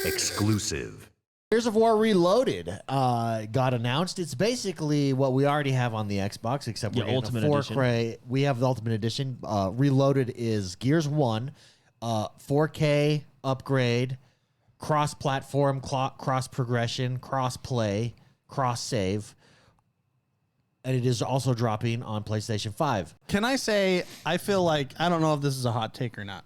Exclusive. Gears of War Reloaded got announced. It's basically what we already have on the Xbox, except we're getting Ultimate a 4K. Edition. We have the Ultimate Edition. Reloaded is Gears 1, 4K upgrade, cross-platform, cross-progression, cross-play, cross-save. And it is also dropping on PlayStation 5. Can I say, I feel like, I don't know if this is a hot take or not.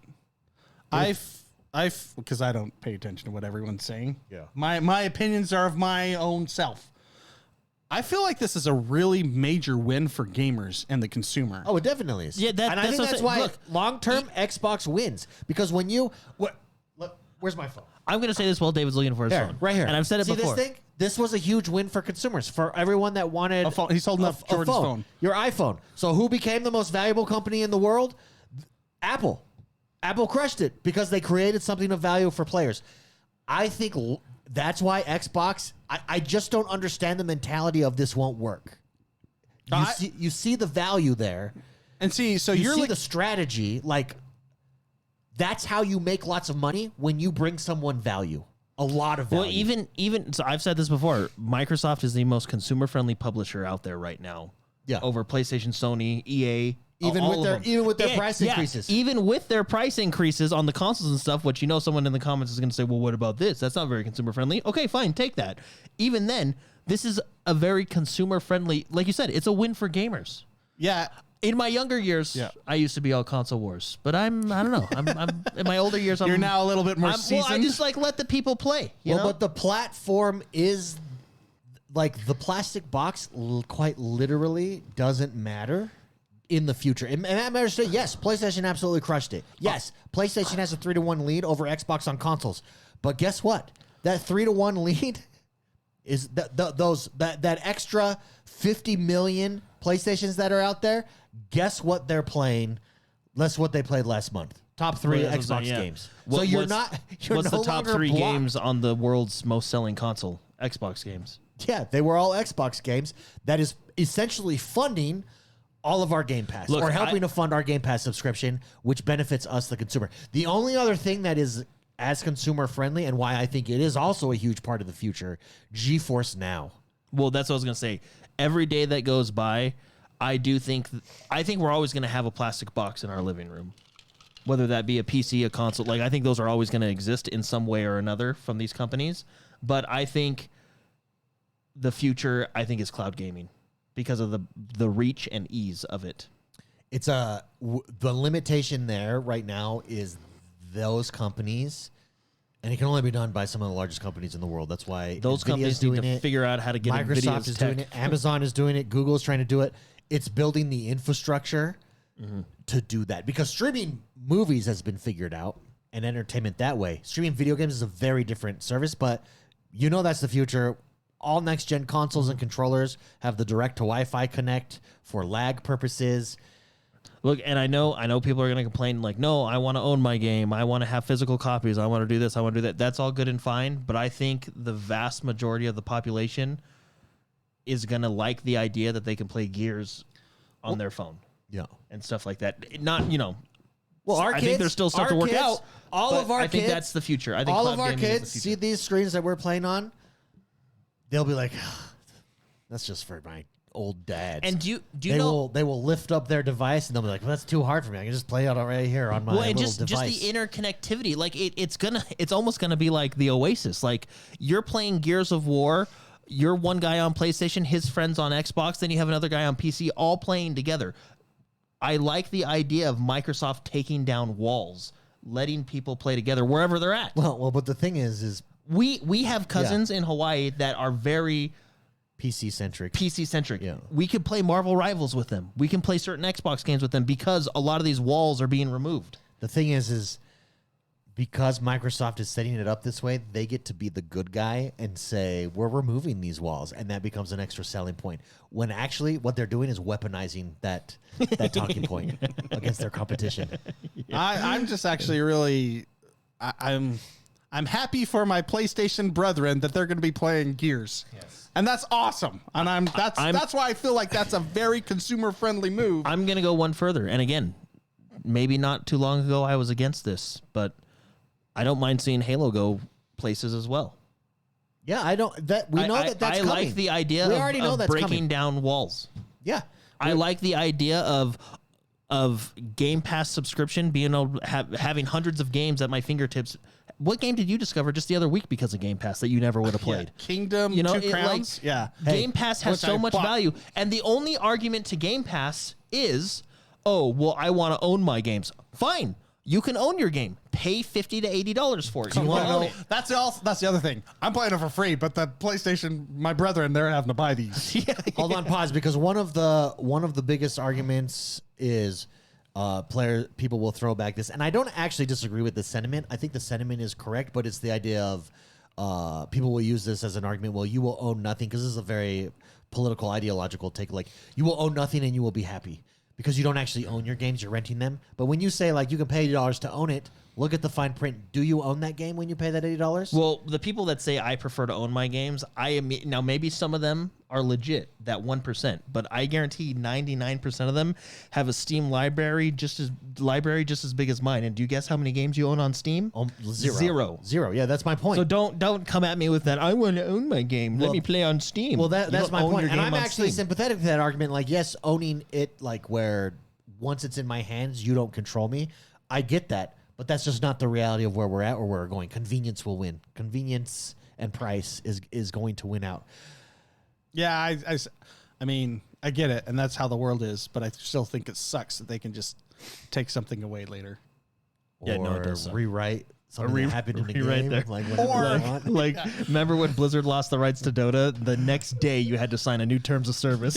Because I don't pay attention to what everyone's saying. Yeah. My opinions are of my own self. I feel like this is a really major win for gamers and the consumer. Oh, it definitely is. Yeah, and I that's think what I'm that's saying. why Look, long-term Xbox wins. Because when you... Look, where's my phone? I'm going to say this while David's looking for his There, phone. right here. And I've said it See before. this thing? This was a huge win for consumers, for everyone that wanted A phone. He's holding up Jordan's phone. Your iPhone. So who became the most valuable company in the world? Apple. Apple crushed it because they created something of value for players. I think that's why Xbox, I just don't understand the mentality of this won't work. You see the value there. And see, so You you're see like, the strategy. Like, that's how you make lots of money, when you bring someone value. A lot of value. Well, even so, I've said this before. Microsoft is the most consumer-friendly publisher out there right now. Yeah. Over PlayStation, Sony, EA, Even all with of their them. even with their price Yeah, increases. even with their price increases on the consoles and stuff, which someone in the comments is going to say, well, what about this? That's not very consumer-friendly. Okay, fine, take that. Even then, this is a very consumer-friendly, like you said, it's a win for gamers. yeah. In my younger years, Yeah. I used to be all console wars, but I don't know. I'm in my older years. You're now a little bit more Well, seasoned. I just let the people play. You know? But the platform is like the plastic box. Quite literally doesn't matter in the future. And that matters to yes, PlayStation absolutely crushed it. Yes, PlayStation has a 3-1 lead over Xbox on consoles. But guess what? That 3-1 lead is that extra 50 million PlayStations that are out there. Guess what they're playing? That's what they played last month. Top 3 Well, that's Xbox what I'm saying, yeah. games. So you're What's no the top longer 3 blocked. games on the world's most selling console? Xbox games. Yeah, they were all Xbox games. That is essentially funding all of our Game Pass, Look, or helping to fund our Game Pass subscription, which benefits us, the consumer. The only other thing that is as consumer friendly, and why I think it is also a huge part of the future, GeForce Now. Well, that's what I was gonna say. Every day that goes by, I think we're always gonna have a plastic box in our living room, whether that be a PC, a console. Like, I think those are always gonna exist in some way or another from these companies. But I think the future, is cloud gaming because of the reach and ease of it. It's the limitation there right now is those companies, and it can only be done by some of the largest companies in the world. That's why Those NVIDIA's companies need doing to it. figure out how to get Microsoft NVIDIA's is tech. doing it. Amazon is doing it. Google's trying to do it. It's building the infrastructure to do that, because streaming movies has been figured out and entertainment that way. Streaming video games is a very different service, but that's the future. All next-gen consoles and controllers have the direct-to-Wi-Fi connect for lag purposes. Look, and I know people are going to complain like, no, I want to own my game. I want to have physical copies. I want to do this. I want to do that. That's all good and fine. But I think the vast majority of the population is going to like the idea that they can play Gears on their phone Yeah. and stuff like that. Not, Well, our I kids, think there's still stuff to work out. All but of our I think kids, that's the future. I think all cloud of our gaming is the kids future. see these screens that we're playing on. They'll be like, "That's just for my old dads." And do you know? they will lift up their device and they'll be like, well, "That's too hard for me. I can just play it right here on my Well, and little just device." the interconnectivity, like it's almost gonna be like the Oasis. Like, you're playing Gears of War, you're one guy on PlayStation, his friends on Xbox, then you have another guy on PC, all playing together. I like the idea of Microsoft taking down walls, letting people play together wherever they're at. well, but the thing is We have cousins in Hawaii that are very PC centric. PC centric. Yeah. We could play Marvel Rivals with them. We can play certain Xbox games with them because a lot of these walls are being removed. The thing is because Microsoft is setting it up this way, they get to be the good guy and say, we're removing these walls, and that becomes an extra selling point. When actually what they're doing is weaponizing that talking point against their competition. I'm just actually really, I'm happy for my PlayStation brethren that they're going to be playing Gears. Yes. And that's awesome. And that's why I feel like that's a very consumer friendly move. I'm going to go one further. And again, maybe not too long ago I was against this, but I don't mind seeing Halo go places as well. Yeah, I don't. That we know I that's coming. like the idea We already know of that's breaking coming. down walls. Yeah, I like the idea of Game Pass subscription, being able to having hundreds of games at my fingertips. What game did you discover just the other week because of Game Pass that you never would have played? Kingdom, You know, Two Crowns. Yeah. Game Pass has which so I much bought. value, and the only argument to Game Pass is, oh, well, I want to own my games. Fine, you can own your game. Pay $50 to $80 for it. You want to own it. That's the other thing. I'm playing it for free, but the PlayStation, my brethren, they're having to buy these. Hold on, pause, because one of the biggest arguments is people will throw back this, and I don't actually disagree with the sentiment. I think the sentiment is correct, but it's the idea of people will use this as an argument. Well, you will own nothing, because this is a very political, ideological take. Like, you will own nothing and you will be happy because you don't actually own your games; you're renting them. But when you say like you can pay $80 to own it, look at the fine print. Do you own that game when you pay that $80? Well, the people that say I prefer to own my games, now maybe some of them are legit, that 1%, but I guarantee 99% of them have a Steam library just as big as mine. And do you guess how many games you own on Steam? Zero. Yeah, that's my point. So don't come at me with that. I want to own my game. Let me play on Steam. Well, You that's don't my own point. your And game I'm on actually Steam. sympathetic to that argument. Like, yes, owning it, like where once it's in my hands, you don't control me. I get that. But that's just not the reality of where we're at or where we're going. Convenience will win. Convenience and price is going to win out. Yeah, I mean, I get it, and that's how the world is. But I still think it sucks that they can just take something away later. Yeah, no, it Or does suck. rewrite something that happened in the rewrite game. there. Like, whenever you want. Like, remember when Blizzard lost the rights to Dota? The next day, you had to sign a new terms of service.